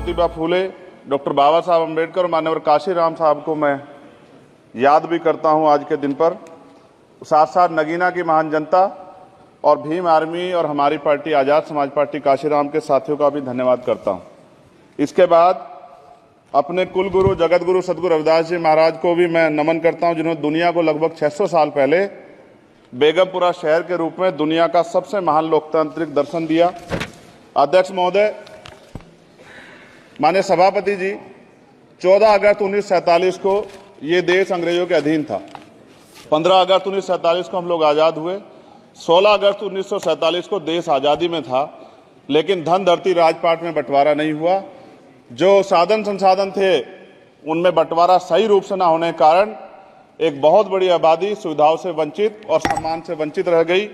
Jyotiba Phule, doctor बाबा साहब अम्बेडकर और मान्यवर काशीराम साहब को मैं याद भी करता हूं आज के दिन पर। साथ साथ नगीना की महान जनता और भीम आर्मी और हमारी पार्टी आज़ाद समाज पार्टी काशीराम के साथियों का भी धन्यवाद करता हूं। इसके बाद अपने कुल गुरु जगत गुरु सदगुरु रविदास जी महाराज को भी मैं नमन करता हूं, जिन्होंने दुनिया को लगभग 600 साल पहले बेगमपुरा शहर के रूप में दुनिया का सबसे महान लोकतांत्रिक दर्शन दिया। अध्यक्ष महोदय, माननीय सभापति जी, 14 अगस्त 1947 को ये देश अंग्रेजों के अधीन था। 15 अगस्त 1947 को हम लोग आज़ाद हुए। 16 अगस्त 1947 को देश आज़ादी में था, लेकिन धन धरती राजपाट में बंटवारा नहीं हुआ। जो साधन संसाधन थे उनमें बंटवारा सही रूप से न होने के कारण एक बहुत बड़ी आबादी सुविधाओं से वंचित और सम्मान से वंचित रह गई।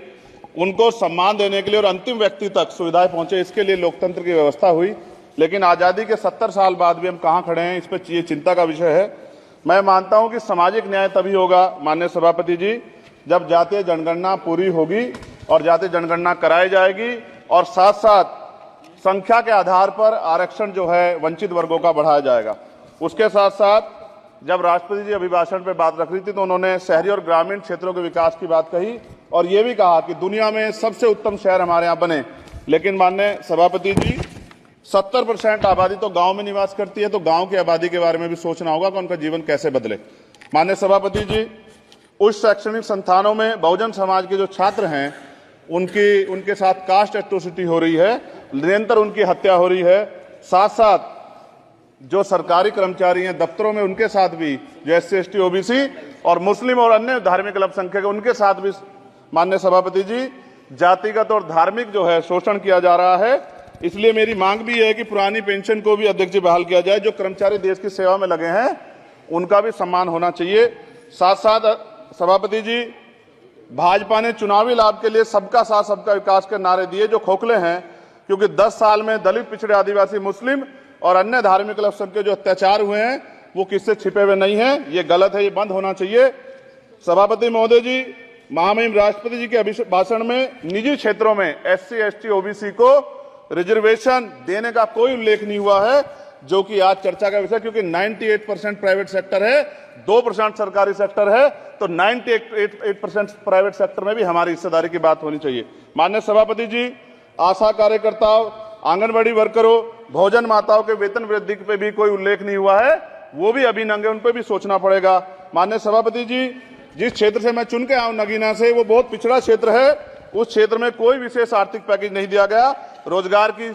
उनको सम्मान देने के लिए और अंतिम व्यक्ति तक सुविधाएं पहुंचे, इसके लिए लोकतंत्र की व्यवस्था हुई। लेकिन आज़ादी के 70 साल बाद भी हम कहां खड़े हैं, इस पर ये चिंता का विषय है। मैं मानता हूं कि सामाजिक न्याय तभी होगा माननीय सभापति जी, जब जातीय जनगणना पूरी होगी और जातीय जनगणना कराई जाएगी और साथ साथ संख्या के आधार पर आरक्षण जो है वंचित वर्गों का बढ़ाया जाएगा। उसके साथ साथ जब राष्ट्रपति जी अभिभाषण पे बात रख रही थी तो उन्होंने शहरी और ग्रामीण क्षेत्रों के विकास की बात कही और ये भी कहा कि दुनिया में सबसे उत्तम शहर हमारे यहाँ बने। लेकिन माननीय सभापति जी, 70% आबादी तो गांव में निवास करती है, तो गांव की आबादी के बारे में भी सोचना होगा कि उनका जीवन कैसे बदले। माननीय सभापति जी, उच्च शैक्षणिक संस्थानों में बहुजन समाज के जो छात्र हैं उनके साथ कास्ट एट्रोसिटी हो रही है, निरंतर उनकी हत्या हो रही है। साथ साथ जो सरकारी कर्मचारी हैं दफ्तरों में, उनके साथ भी जो SC ST OBC और मुस्लिम और अन्य धार्मिक अल्पसंख्यक, उनके साथ भी माननीय सभापति जी जातिगत और धार्मिक जो है शोषण किया जा रहा है। इसलिए मेरी मांग भी है कि पुरानी पेंशन को भी अध्यक्ष जी बहाल किया जाए। जो कर्मचारी देश की सेवा में लगे हैं उनका भी सम्मान होना चाहिए। साथ साथ सभापति जी, भाजपा ने चुनावी लाभ के लिए सबका साथ सबका विकास के नारे दिए जो खोखले हैं, क्योंकि 10 साल में दलित, पिछड़े, आदिवासी, मुस्लिम और अन्य धार्मिक अल्पसंख्यक के जो अत्याचार हुए हैं वो किससे छिपे हुए नहीं हैं। ये गलत है, ये बंद होना चाहिए। सभापति महोदय जी, महामहिम राष्ट्रपति जी के भाषण में निजी क्षेत्रों में SC ST OBC को रिजर्वेशन देने का कोई उल्लेख नहीं हुआ है, जो कि आज चर्चा का विषय, क्योंकि 98% प्राइवेट सेक्टर है, 2% सरकारी सेक्टर है, तो 98% प्राइवेट सेक्टर में भी हमारी हिस्सेदारी की बात होनी चाहिए। माननीय सभापति जी, आशा कार्यकर्ताओं, आंगनबाड़ी वर्करों, भोजन माताओं के वेतन वृद्धि पे भी कोई उल्लेख नहीं हुआ है, वो भी अभी नंगे, उन पर भी सोचना पड़ेगा। माननीय सभापति जी, जिस क्षेत्र से मैं चुन के आऊं नगीना से, वो बहुत पिछड़ा क्षेत्र है। उस क्षेत्र में कोई विशेष आर्थिक पैकेज नहीं दिया गया, रोजगार की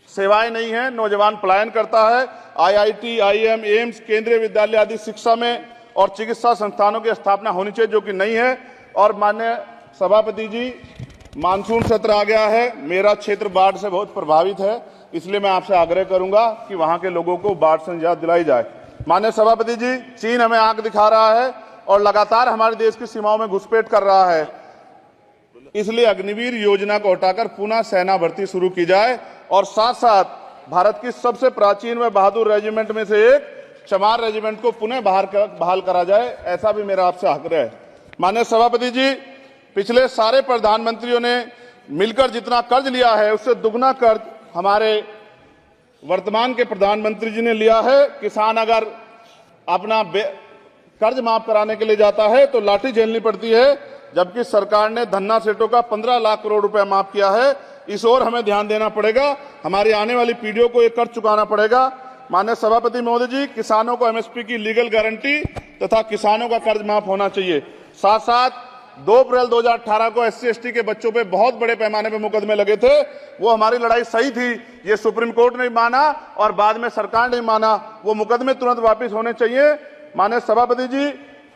सेवाएं नहीं है, नौजवान पलायन करता है। IIT, IIM, एम्स, केंद्रीय विद्यालय आदि शिक्षा में और चिकित्सा संस्थानों की स्थापना होनी चाहिए, जो कि नहीं है। और माननीय सभापति जी, मानसून सत्र आ गया है, मेरा क्षेत्र बाढ़ से बहुत प्रभावित है, इसलिए मैं आपसे आग्रह करूंगा कि वहां के लोगों को बाढ़ से निजात दिलाई जाए। माननीय सभापति जी, चीन हमें आंख दिखा रहा है और लगातार हमारे देश की सीमाओं में घुसपैठ कर रहा है, इसलिए अग्निवीर योजना को हटाकर पुनः सेना भर्ती शुरू की जाए और साथ साथ भारत की सबसे प्राचीन व बहादुर रेजिमेंट में से एक चमार रेजिमेंट को पुनः बहाल करा जाए, ऐसा भी मेरा आपसे आग्रह है। माननीय सभापति जी, पिछले सारे प्रधानमंत्रियों ने मिलकर जितना कर्ज लिया है उससे दुगना कर्ज हमारे वर्तमान के प्रधानमंत्री जी ने लिया है। किसान अगर अपना कर्ज माफ कराने के लिए जाता है तो लाठी झेलनी पड़ती है, जबकि सरकार ने धन्ना सेठों का 15 लाख करोड़ रुपया माफ किया है। इस ओर हमें ध्यान देना पड़ेगा, हमारी आने वाली पीढ़ियों को ये कर्ज चुकाना पड़ेगा। माननीय सभापति महोदय जी, किसानों को MSP की लीगल गारंटी तथा किसानों का कर्ज माफ होना चाहिए। साथ साथ 2 अप्रैल 2018 को SC ST के बच्चों पे बहुत बड़े पैमाने पे मुकदमे लगे थे, वो हमारी लड़ाई सही थी, ये सुप्रीम कोर्ट ने माना और बाद में सरकार ने माना, वो मुकदमे तुरंत वापस होने चाहिए। माननीय सभापति जी,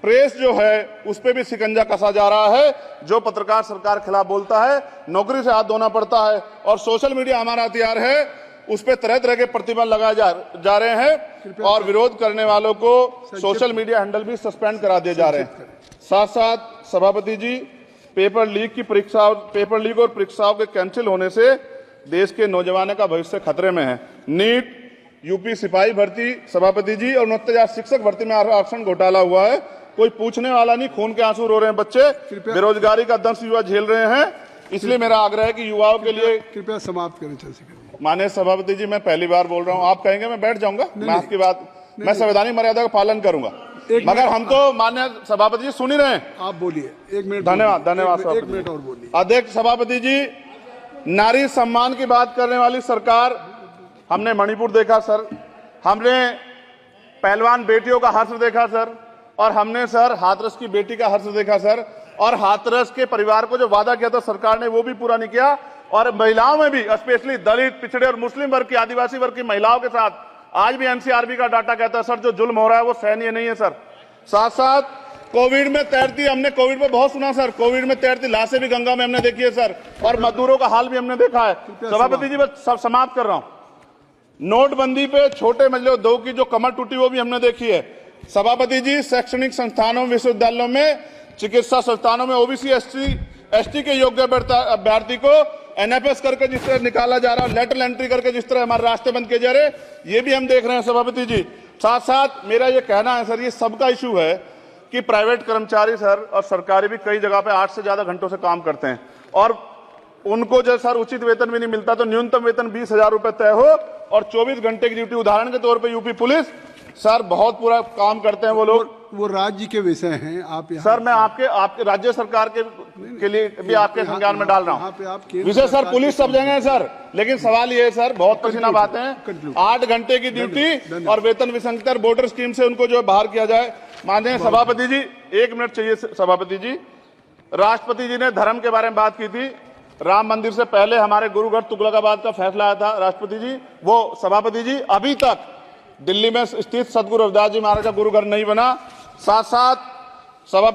प्रेस जो है उस पर भी शिकंजा कसा जा रहा है। जो पत्रकार सरकार खिलाफ बोलता है नौकरी से हाथ धोना पड़ता है, और सोशल मीडिया हमारा हथियार है, उस पर तरह तरह के प्रतिबंध लगाए जा रहे हैं और विरोध करने वालों को सोशल मीडिया हैंडल भी सस्पेंड करा दिए जा रहे हैं। साथ साथ सभापति जी, पेपर लीक और परीक्षाओं के कैंसिल होने से देश के नौजवानों का भविष्य खतरे में है। नीट, यूपी सिपाही भर्ती सभापति जी और 69,000 शिक्षक भर्ती में आरक्षण घोटाला हुआ है, कोई पूछने वाला नहीं, खून के आंसू रो रहे हैं बच्चे, बेरोजगारी का दंश युवा झेल रहे हैं। इसलिए मेरा आग्रह है कि युवाओं के लिए कृपया समाप्त करें चंद्रशेखर जी। माननीय सभापति जी, मैं पहली बार बोल रहा हूं, आप कहेंगे मैं बैठ जाऊंगा, मैं आपकी बात, मैं संवैधानिक मर्यादा का पालन करूंगा, मगर हम तो माननीय सभापति जी सुन ही रहे हैं। आप बोलिए, 1 मिनट। धन्यवाद, धन्यवाद। 1 मिनट और बोलिए। अध्यक्ष सभापति जी, नारी सम्मान की बात करने वाली सरकार, हमने मणिपुर देखा सर, हमने पहलवान बेटियों का हर्ष देखा सर, और हमने सर हाथरस की बेटी का हर्ष देखा सर, और हाथरस के परिवार को जो वादा किया था सरकार ने वो भी पूरा नहीं किया। और महिलाओं में भी, स्पेशली दलित, पिछड़े और मुस्लिम वर्ग की, आदिवासी वर्ग की महिलाओं के साथ आज भी एनसीआरबी का डाटा कहता है सर जो जुल्म हो रहा है वो सहनीय नहीं है सर। साथ साथ कोविड में तैरती, हमने कोविड में बहुत सुना सर, कोविड में तैरती लाशें भी गंगा में हमने देखी है सर, और मजदूरों का हाल भी हमने देखा है। सभापति जी बस सब समाप्त कर रहा हूं। नोटबंदी पे छोटे मजले उद्योग की जो कमर टूटी वो भी हमने देखी है। सभापति जी, शैक्षणिक संस्थानों, विश्वविद्यालयों में, चिकित्सा संस्थानों में ओबीसी एसटी के योग्य अभ्यर्थी को एनएफएस करके जिस तरह निकाला जा रहा है, लेटरल एंट्री करके जिस तरह हमारे रास्ते बंद किए जा रहे, ये भी हम देख रहे हैं सभापति जी। साथ साथ मेरा ये कहना है सर, ये सबका इशू है कि प्राइवेट कर्मचारी सर और सरकारी भी कई जगह पे 8 से ज्यादा घंटों से काम करते हैं, और उनको जो सर उचित वेतन भी नहीं मिलता, तो न्यूनतम वेतन 20,000 रुपए तय हो और 24 घंटे की ड्यूटी। उदाहरण के तौर पे यूपी पुलिस सर बहुत पूरा काम करते हैं वो लोग, वो राज्य के विषय हैं। आप सर मैं आपके राज्य सरकार के लिए भी आपके संज्ञान में डाल रहा हूं विषय सर। पुलिस सब जगह है सर, लेकिन सवाल ये है सर, बहुत पसीना बातें हैं, 8 घंटे की ड्यूटी और वेतन विसंगति, वोटर स्कीम से उनको जो बाहर किया जाए। माननीय सभापति जी, 1 मिनट चाहिए सभापति जी। राष्ट्रपति जी ने धर्म के बारे में बात की थी, राम मंदिर से पहले हमारे गुरुघर तुगलकाबाद का फैसला आया था राष्ट्रपति जी, वो सभापति जी अभी तक दिल्ली में स्थित सदगुरु रविदास जी महाराज का गुरुघर नहीं बना। साथ साथ सभा